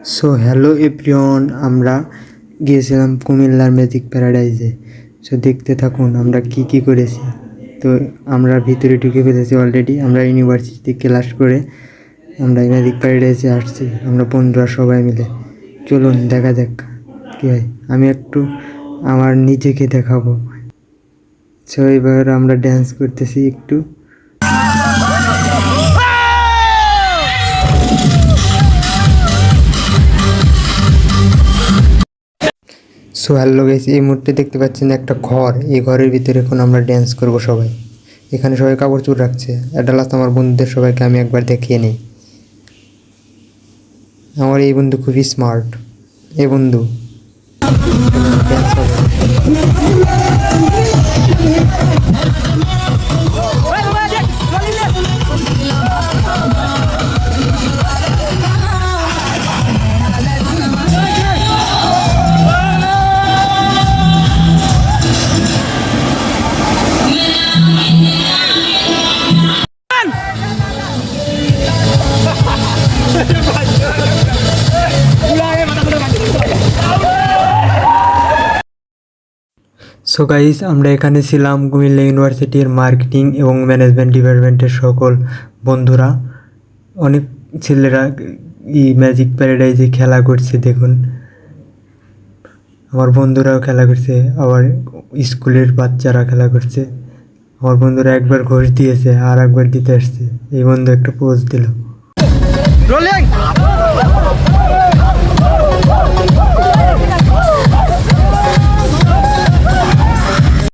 So hello everyone, আমরা গিয়েছিলাম কুমিল্লার ম্যাজিক প্যারাডাইজে। সো দেখতে থাকুন আমরা কি কি করেছি। তো আমরা ভিতরে ঢুকে ফেলেছি অলরেডি। আমরা ইউনিভার্সিটি ক্লাস করে আমরা ম্যাজিক প্যারাডাইজে আসছি, আমরা বন্ধুরা সবাই মিলে। চলুন দেখা যাক কী হয়। আমি একটু আমার নিজেকে দেখাবো। সো এবার আমরা ড্যান্স করতেছি একটু। সো হ্যালো গাইস, এই মুহূর্তে দেখতে পাচ্ছেন একটা ঘর। এই ঘরের ভিতরে এখন আমরা ড্যান্স করব সবাই। এখানে সবাই কাপড় চোপড় রাখছে। এটা লাস্ট আমার বন্ধুদের সবাইকে আমি একবার দেখিয়ে নিই। আমার এই বন্ধু খুবই স্মার্ট। এই বন্ধু dance হবে। সো গাইস, আমরা এখানে ছিলাম কুমিল্লা ইউনিভার্সিটির মার্কেটিং এবং ম্যানেজমেন্ট ডিপার্টমেন্টের সকল বন্ধুরা। অনেক ছেলেরা এই ম্যাজিক প্যারাডাইজে খেলা করছে দেখুন। আমার বন্ধুরাও খেলা করছে, আবার স্কুলের বাচ্চারা খেলা করছে। আমার বন্ধুরা একবার ঘোষ দিয়েছে আর একবার দিতে আসছে। এই বন্ধু একটা পোজ দিল। রোলিং